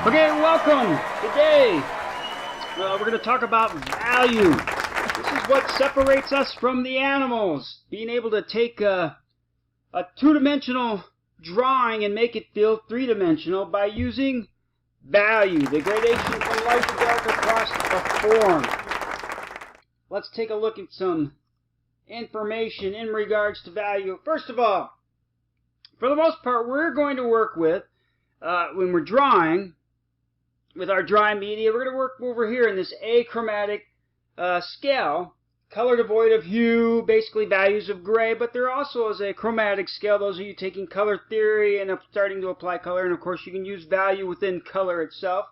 Okay, welcome. Today, we're going to talk about value. This is what separates us from the animals. Being able to take a two-dimensional drawing and make it feel three-dimensional by using value, the gradation from light to dark across a form. Let's take a look at some information in regards to value. First of all, for the most part, we're going to work with, when we're drawing, with our dry media, we're going to work over here in this achromatic scale, color devoid of hue, basically values of gray, but there also is a chromatic scale. Those of you taking color theory and starting to apply color, and of course you can use value within color itself,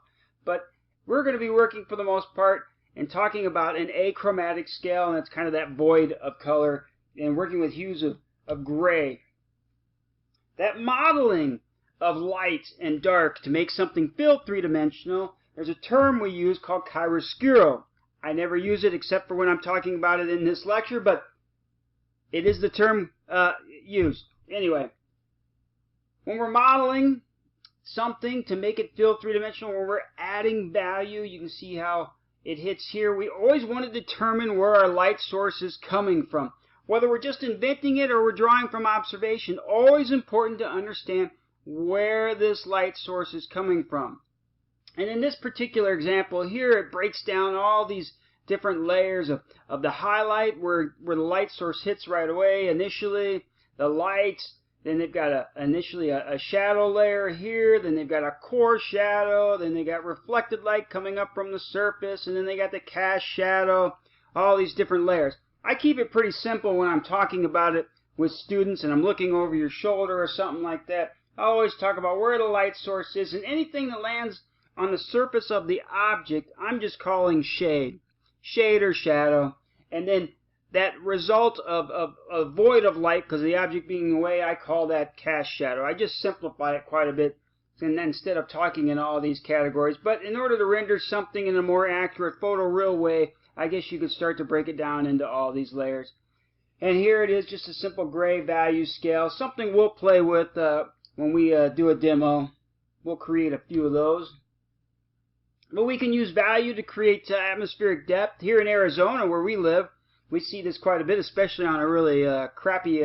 but we're going to be working for the most part and talking about an achromatic scale, and that's kind of that void of color, and working with hues of gray. That modeling of light and dark to make something feel three-dimensional, there's a term we use called chiaroscuro. I never use it except for when I'm talking about it in this lecture, but it is the term used. Anyway, when we're modeling something to make it feel three-dimensional, when we're adding value, you can see how it hits here. We always want to determine where our light source is coming from. Whether we're just inventing it or we're drawing from observation, always important to understand where this light source is coming from. And in this particular example here, it breaks down all these different layers of the highlight where the light source hits right away. Initially, the light, then they've got initially a shadow layer here, then they've got a core shadow, then they got reflected light coming up from the surface, and then they got the cast shadow, all these different layers. I keep it pretty simple when I'm talking about it with students and I'm looking over your shoulder or something like that. I always talk about where the light source is, and anything that lands on the surface of the object, I'm just calling shade or shadow. And then that result of a void of light, because the object being away, I call that cast shadow. I just simplify it quite a bit, and then instead of talking in all these categories. But in order to render something in a more accurate photoreal way, I guess you could start to break it down into all these layers. And here it is, just a simple gray value scale, something we'll play with when we do a demo. We'll create a few of those. But we can use value to create atmospheric depth. Here in Arizona, where we live, we see this quite a bit, especially on a really crappy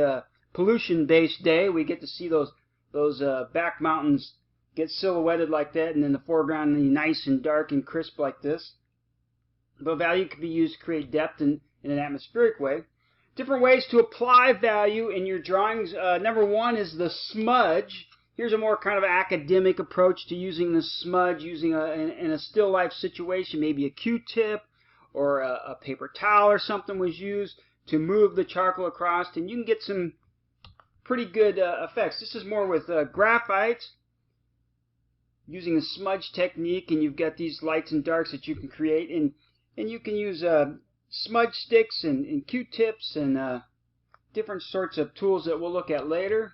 pollution-based day. We get to see those back mountains get silhouetted like that, and then the foreground nice and dark and crisp like this. But value can be used to create depth in an atmospheric way. Different ways to apply value in your drawings. Number one is the smudge. Here's a more kind of academic approach to using the smudge, using in a still life situation. Maybe a Q-tip or a paper towel or something was used to move the charcoal across, and you can get some pretty good effects. This is more with graphite, using a smudge technique, and you've got these lights and darks that you can create, and you can use smudge sticks and Q-tips and different sorts of tools that we'll look at later.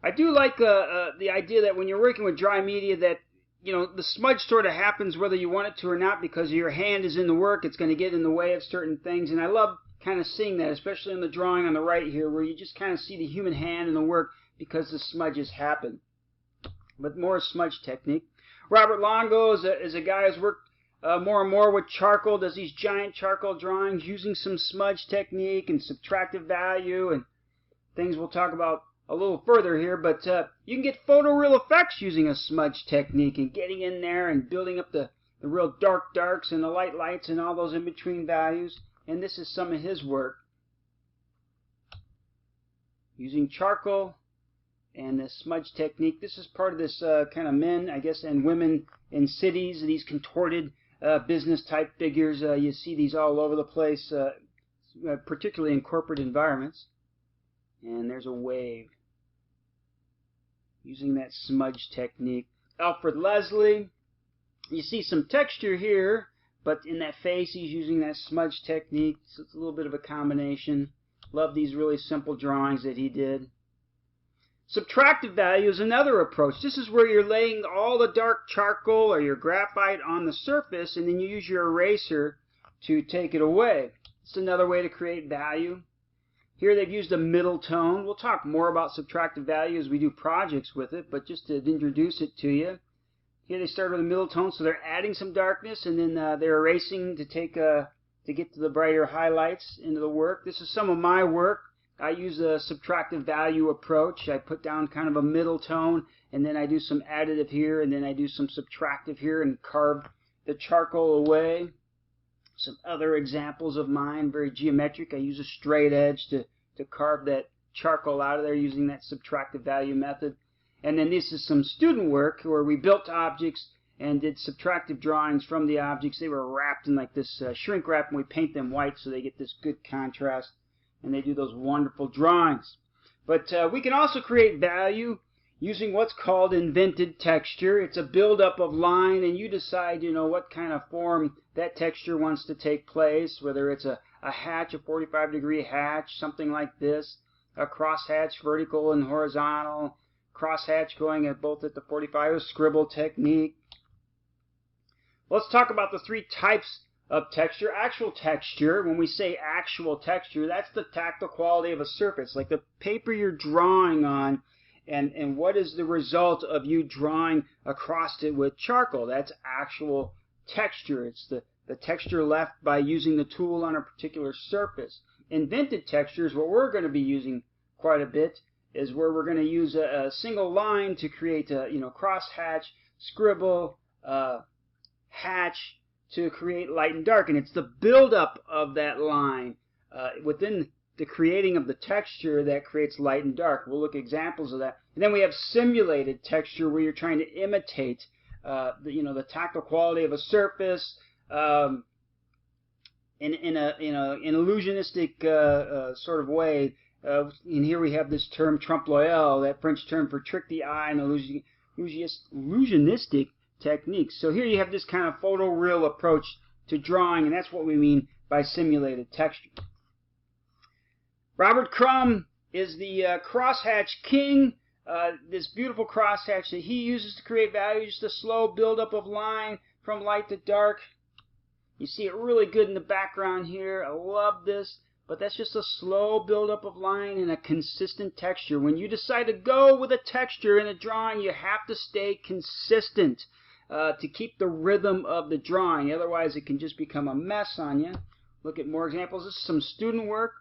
I do like the idea that when you're working with dry media that, you know, the smudge sort of happens whether you want it to or not, because your hand is in the work. It's going to get in the way of certain things, and I love kind of seeing that, especially in the drawing on the right here, where you just kind of see the human hand in the work because the smudges happen. But more smudge technique. Robert Longo is a guy who's worked more and more with charcoal, does these giant charcoal drawings using some smudge technique and subtractive value and things we'll talk about a little further here, but you can get photoreal effects using a smudge technique and getting in there and building up the real dark darks and the light lights and all those in-between values, and this is some of his work. Using charcoal and the smudge technique. This is part of this kind of men, I guess, and women in cities, these contorted business type figures. You see these all over the place, particularly in corporate environments. And there's a wave using that smudge technique. Alfred Leslie, you see some texture here, but in that face he's using that smudge technique, so it's a little bit of a combination. Love these really simple drawings that he did. Subtractive value is another approach. This is where you're laying all the dark charcoal or your graphite on the surface, and then you use your eraser to take it away. It's another way to create value. Here they've used a middle tone. We'll talk more about subtractive value as we do projects with it, but just to introduce it to you. Here they start with a middle tone, so they're adding some darkness, and then they're erasing to get to the brighter highlights into the work. This is some of my work. I use a subtractive value approach. I put down kind of a middle tone, and then I do some additive here, and then I do some subtractive here and carve the charcoal away. Some other examples of mine, very geometric. I use a straight edge to carve that charcoal out of there using that subtractive value method. And then this is some student work where we built objects and did subtractive drawings from the objects. They were wrapped in like this shrink wrap, and we paint them white so they get this good contrast, and they do those wonderful drawings. But we can also create value using what's called invented texture. It's a buildup of line, and you decide, what kind of form that texture wants to take place, whether it's a hatch, a 45-degree hatch, something like this, a crosshatch, vertical and horizontal, crosshatch going both at the 45, a scribble technique. Let's talk about the three types of texture. Actual texture, when we say actual texture, that's the tactile quality of a surface, like the paper you're drawing on, and what is the result of you drawing across it with charcoal. That's actual texture. It's the texture left by using the tool on a particular surface. Invented texture is what we're going to be using quite a bit, is where we're going to use a single line to create a crosshatch, scribble, hatch to create light and dark, and it's the buildup of that line within the creating of the texture that creates light and dark. We'll look at examples of that. And then we have simulated texture, where you're trying to imitate the tactile quality of a surface in an illusionistic sort of way. And here we have this term trompe-l'oeil, that French term for trick the eye and illusionistic techniques. So here you have this kind of photoreal approach to drawing, and that's what we mean by simulated texture. Robert Crumb is the crosshatch king. This beautiful crosshatch that he uses to create value, just a slow buildup of line from light to dark. You see it really good in the background here. I love this. But that's just a slow buildup of line and a consistent texture. When you decide to go with a texture in a drawing, you have to stay consistent to keep the rhythm of the drawing. Otherwise, it can just become a mess on you. Look at more examples. This is some student work.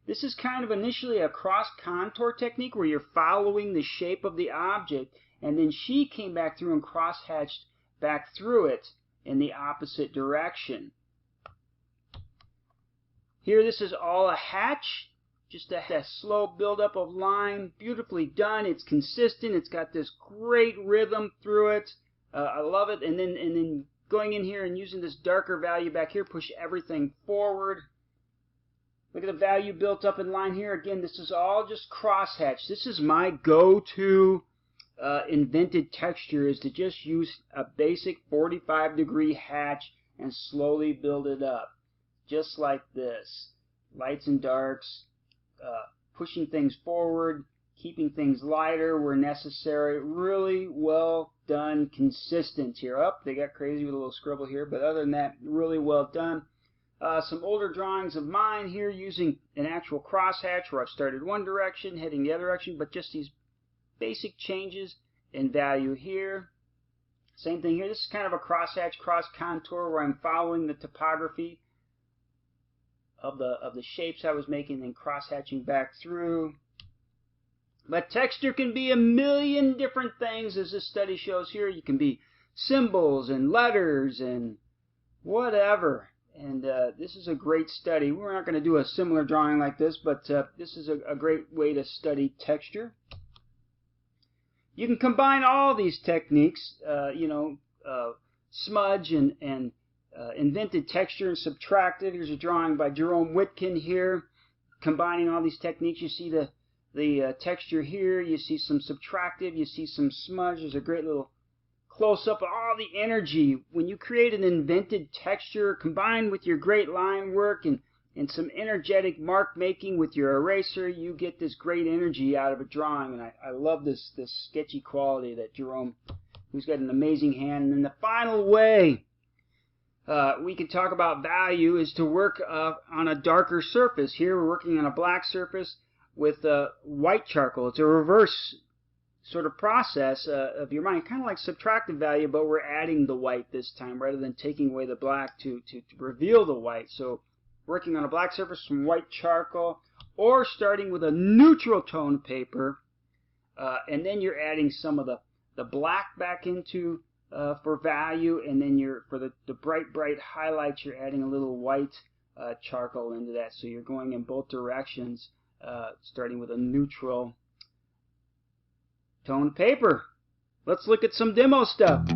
This is kind of initially a cross contour technique where you're following the shape of the object, and then she came back through and cross-hatched back through it in the opposite direction. Here, this is all a hatch, just a slow buildup of line, beautifully done. It's consistent. It's got this great rhythm through it. I love it. And then going in here and using this darker value back here, push everything forward. Look at the value built up in line here. Again, this is all just crosshatch. This is my go-to invented texture, is to just use a basic 45-degree hatch and slowly build it up. Just like this. Lights and darks, pushing things forward, keeping things lighter where necessary. Really well done, consistent here. Up, they got crazy with a little scribble here, but other than that, really well done. Some older drawings of mine here using an actual crosshatch where I've started one direction, heading the other direction, but just these basic changes in value here. Same thing here. This is kind of a crosshatch, cross contour, where I'm following the topography of the shapes I was making, then cross-hatching back through. But texture can be a million different things, as this study shows here. You can be symbols and letters and whatever. And this is a great study. We're not going to do a similar drawing like this, but this is a great way to study texture. You can combine all these techniques, smudge and invented texture and subtractive. Here's a drawing by Jerome Witkin here, combining all these techniques. You see the texture here. You see some subtractive. You see some smudge. There's a great little close-up of all the energy. When you create an invented texture combined with your great line work and some energetic mark making with your eraser, you get this great energy out of a drawing. And I love this sketchy quality that Jerome, who's got an amazing hand. And then the final way we can talk about value is to work on a darker surface. Here we're working on a black surface with white charcoal. It's a reverse sort of process of your mind, kind of like subtractive value, but we're adding the white this time rather than taking away the black to reveal the white. So working on a black surface from white charcoal, or starting with a neutral tone paper, and then you're adding some of the black back into for value, and then for the bright highlights, you're adding a little white charcoal into that. So you're going in both directions, starting with a neutral tone paper. Let's look at some demo stuff.